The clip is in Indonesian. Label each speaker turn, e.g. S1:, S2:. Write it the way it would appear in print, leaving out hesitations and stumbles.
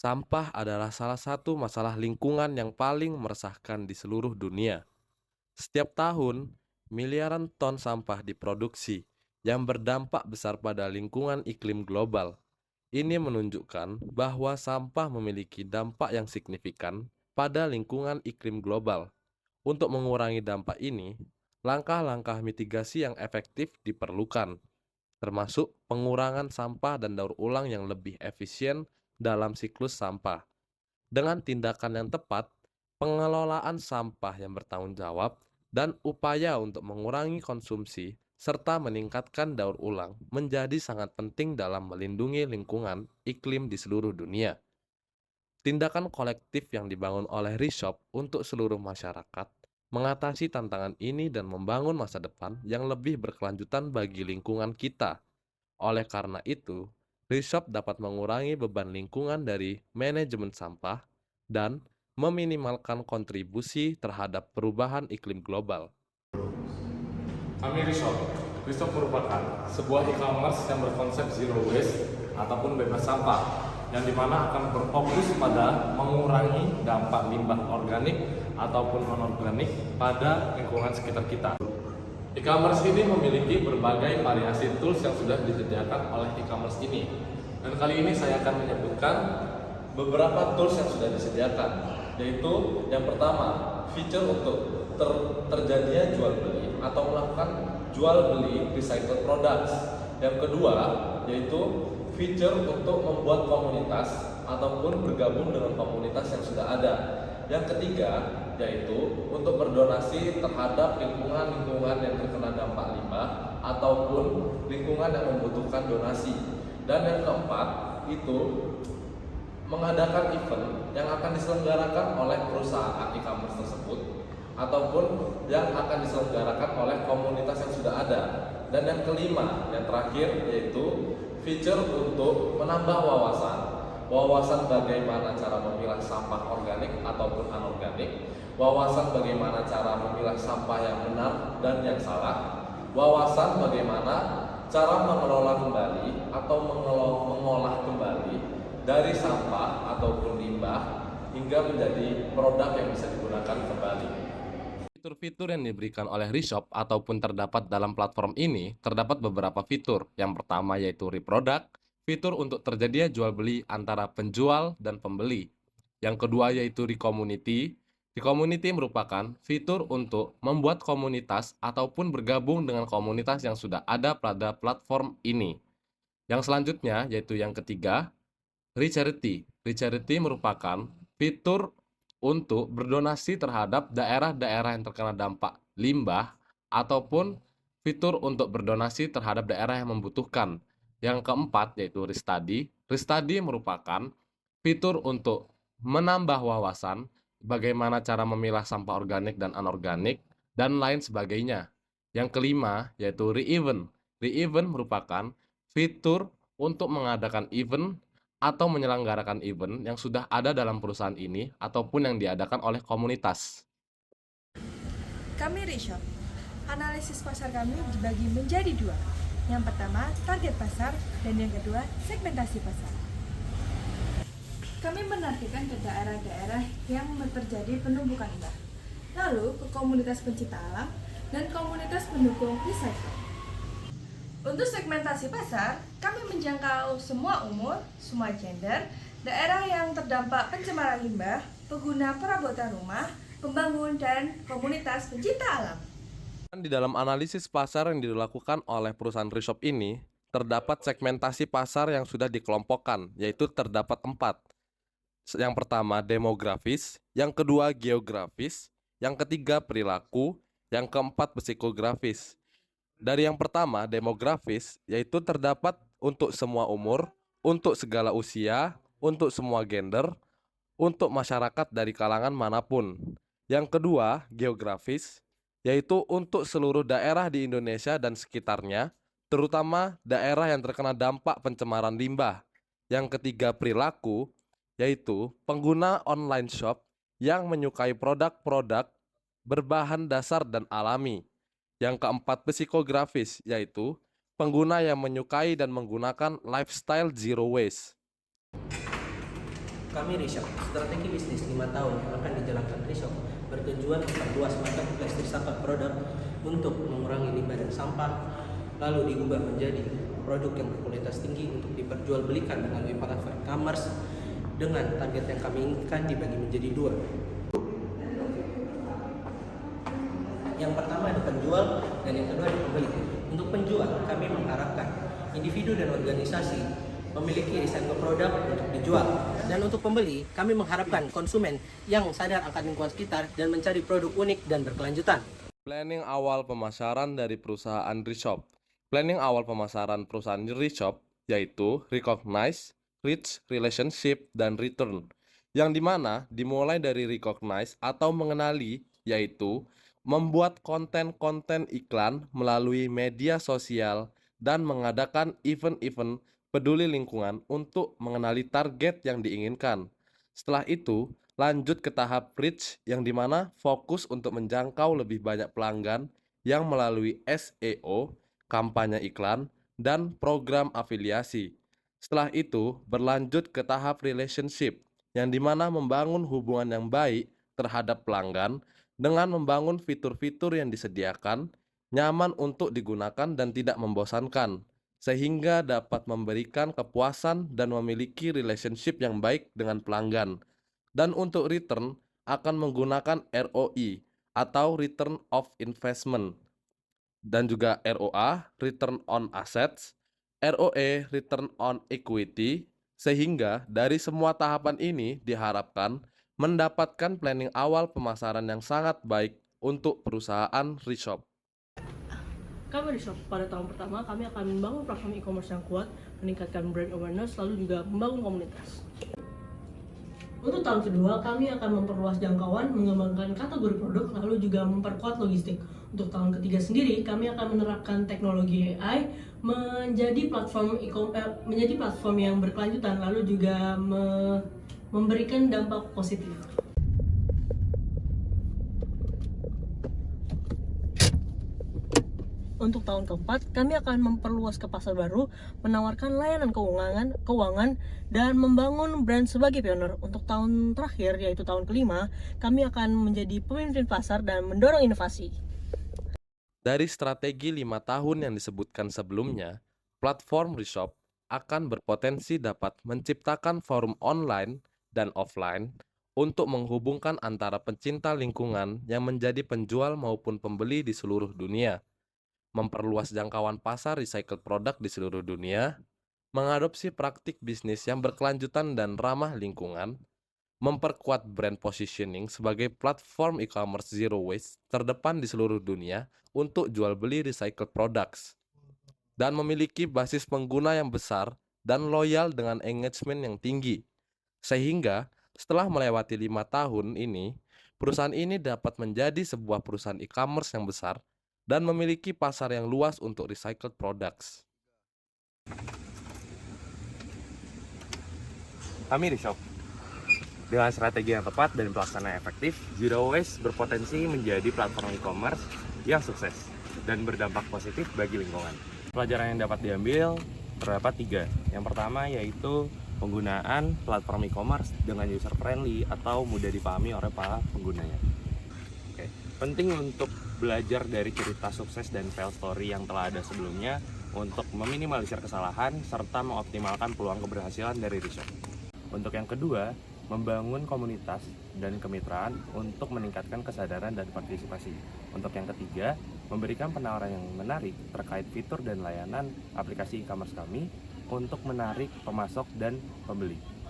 S1: Sampah adalah salah satu masalah lingkungan yang paling meresahkan di seluruh dunia. Setiap tahun, miliaran ton sampah diproduksi yang berdampak besar pada lingkungan iklim global. Ini menunjukkan bahwa sampah memiliki dampak yang signifikan pada lingkungan iklim global. Untuk mengurangi dampak ini, langkah-langkah mitigasi yang efektif diperlukan, termasuk pengurangan sampah dan daur ulang yang lebih efisien dalam siklus sampah. Dengan tindakan yang tepat, pengelolaan sampah yang bertanggung jawab, dan upaya untuk mengurangi konsumsi serta meningkatkan daur ulang menjadi sangat penting dalam melindungi lingkungan iklim di seluruh dunia. Tindakan kolektif yang dibangun oleh Reshop untuk seluruh masyarakat mengatasi tantangan ini dan membangun masa depan yang lebih berkelanjutan bagi lingkungan kita. Oleh karena itu, Reshop dapat mengurangi beban lingkungan dari manajemen sampah dan meminimalkan kontribusi terhadap perubahan iklim global.
S2: Kami Reshop. Reshop merupakan sebuah e-commerce yang berkonsep zero waste ataupun bebas sampah, yang dimana akan berfokus pada mengurangi dampak limbah organik ataupun non-organik pada lingkungan sekitar kita. E-commerce ini memiliki berbagai variasi tools yang sudah disediakan oleh e-commerce ini. Dan kali ini saya akan menyebutkan beberapa tools yang sudah disediakan, yaitu yang pertama, feature untuk terjadinya jual beli atau melakukan jual beli recycled products. Yang kedua, yaitu feature untuk membuat komunitas ataupun bergabung dengan komunitas yang sudah ada. Yang ketiga, yaitu untuk berdonasi terhadap lingkungan-lingkungan yang terkena dampak limbah ataupun lingkungan yang membutuhkan donasi. Dan yang keempat, itu mengadakan event yang akan diselenggarakan oleh perusahaan e-commerce tersebut ataupun yang akan diselenggarakan oleh komunitas yang sudah ada. Dan yang kelima, yang terakhir, yaitu feature untuk menambah wawasan bagaimana cara memilah sampah organik ataupun anorganik, wawasan bagaimana cara memilah sampah yang benar dan yang salah, wawasan bagaimana cara mengelola kembali atau mengolah kembali dari sampah ataupun limbah hingga menjadi produk yang bisa digunakan kembali.
S1: Fitur-fitur yang diberikan oleh Reshop ataupun terdapat dalam platform ini terdapat beberapa fitur. Yang pertama yaitu reproduct, fitur untuk terjadinya jual beli antara penjual dan pembeli. Yang kedua yaitu recommunity. Recommunity merupakan fitur untuk membuat komunitas ataupun bergabung dengan komunitas yang sudah ada pada platform ini. Yang selanjutnya yaitu yang ketiga, recharity. Recharity merupakan fitur untuk berdonasi terhadap daerah-daerah yang terkena dampak limbah ataupun fitur untuk berdonasi terhadap daerah yang membutuhkan. Yang keempat yaitu restudy. Restudy merupakan fitur untuk menambah wawasan bagaimana cara memilah sampah organik dan anorganik dan lain sebagainya. Yang kelima yaitu re-event. Re-event merupakan fitur untuk mengadakan event atau menyelenggarakan event yang sudah ada dalam perusahaan ini ataupun yang diadakan oleh komunitas.
S3: Kami Reshop. Analisis pasar kami dibagi menjadi dua. Yang pertama, target pasar, dan yang kedua, segmentasi pasar. Kami menargetkan ke daerah-daerah yang terjadi penumpukan limbah, lalu ke komunitas pencinta alam dan komunitas pendukung recycle. Untuk segmentasi pasar, kami menjangkau semua umur, semua gender, daerah yang terdampak pencemaran limbah, pengguna perabotan rumah, pembangun, dan komunitas pencinta alam.
S1: Dan di dalam analisis pasar yang dilakukan oleh perusahaan Reshop ini, terdapat segmentasi pasar yang sudah dikelompokkan, yaitu terdapat 4. Yang pertama demografis, yang kedua geografis, yang ketiga perilaku, yang keempat psikografis. Dari yang pertama demografis, yaitu terdapat untuk semua umur, untuk segala usia, untuk semua gender, untuk masyarakat dari kalangan manapun. Yang kedua geografis, yaitu untuk seluruh daerah di Indonesia dan sekitarnya, terutama daerah yang terkena dampak pencemaran limbah. Yang ketiga perilaku, yaitu pengguna online shop yang menyukai produk-produk berbahan dasar dan alami. Yang keempat psikografis, yaitu pengguna yang menyukai dan menggunakan lifestyle zero waste.
S4: Kami Reshop, strategi bisnis 5 tahun akan dijalankan Reshop bertujuan memperluas marketplace recycled produk untuk mengurangi limbah dan sampah, lalu diubah menjadi produk yang berkualitas tinggi untuk diperjualbelikan melalui platform e-commerce dengan target yang kami inginkan dibagi menjadi 2. Yang pertama ada penjual dan yang kedua ada pembeli. Untuk penjual, kami mengharapkan individu dan organisasi memiliki recycle produk untuk dijual. Dan untuk pembeli, kami mengharapkan konsumen yang sadar akan lingkungan sekitar dan mencari produk unik dan berkelanjutan.
S1: Planning awal pemasaran dari perusahaan Reshop. Planning awal pemasaran perusahaan Reshop yaitu recognize, reach, relationship, dan return. Yang dimana dimulai dari recognize atau mengenali, yaitu membuat konten-konten iklan melalui media sosial dan mengadakan event-event peduli lingkungan untuk mengenali target yang diinginkan. Setelah itu, lanjut ke tahap reach yang dimana fokus untuk menjangkau lebih banyak pelanggan yang melalui SEO, kampanye iklan, dan program afiliasi. Setelah itu, berlanjut ke tahap relationship yang dimana membangun hubungan yang baik terhadap pelanggan dengan membangun fitur-fitur yang disediakan, nyaman untuk digunakan dan tidak membosankan, sehingga dapat memberikan kepuasan dan memiliki relationship yang baik dengan pelanggan. Dan untuk return akan menggunakan ROI atau Return of Investment, dan juga ROA, Return on Assets, ROE, Return on Equity, sehingga dari semua tahapan ini diharapkan mendapatkan planning awal pemasaran yang sangat baik untuk perusahaan Reshop.
S5: Kami Reshop, pada tahun pertama kami akan membangun platform e-commerce yang kuat, meningkatkan brand awareness, lalu juga membangun komunitas. Untuk tahun kedua, kami akan memperluas jangkauan, mengembangkan kategori produk, lalu juga memperkuat logistik. Untuk tahun ketiga sendiri, kami akan menerapkan teknologi AI menjadi platform yang berkelanjutan, lalu juga memberikan dampak positif. Untuk tahun keempat, kami akan memperluas ke pasar baru, menawarkan layanan keuangan, dan membangun brand sebagai pionir. Untuk tahun terakhir, yaitu tahun kelima, kami akan menjadi pemimpin pasar dan mendorong inovasi.
S1: Dari strategi 5 tahun yang disebutkan sebelumnya, platform Reshop akan berpotensi dapat menciptakan forum online dan offline untuk menghubungkan antara pencinta lingkungan yang menjadi penjual maupun pembeli di seluruh dunia, memperluas jangkauan pasar recycled product di seluruh dunia, mengadopsi praktik bisnis yang berkelanjutan dan ramah lingkungan, memperkuat brand positioning sebagai platform e-commerce zero waste terdepan di seluruh dunia untuk jual beli recycled products, dan memiliki basis pengguna yang besar dan loyal dengan engagement yang tinggi. Sehingga setelah melewati 5 tahun ini, perusahaan ini dapat menjadi sebuah perusahaan e-commerce yang besar dan memiliki pasar yang luas untuk recycled products.
S6: Kami Reshop, dengan strategi yang tepat dan pelaksanaan efektif, Zero Waste berpotensi menjadi platform e-commerce yang sukses dan berdampak positif bagi lingkungan. Pelajaran yang dapat diambil terdapat 3. Yang pertama yaitu penggunaan platform e-commerce dengan user friendly atau mudah dipahami oleh para penggunanya. Penting untuk belajar dari cerita sukses dan fail story yang telah ada sebelumnya untuk meminimalisir kesalahan serta mengoptimalkan peluang keberhasilan dari Reshop. Untuk yang kedua, membangun komunitas dan kemitraan untuk meningkatkan kesadaran dan partisipasi. Untuk yang ketiga, memberikan penawaran yang menarik terkait fitur dan layanan aplikasi e-commerce kami untuk menarik pemasok dan pembeli.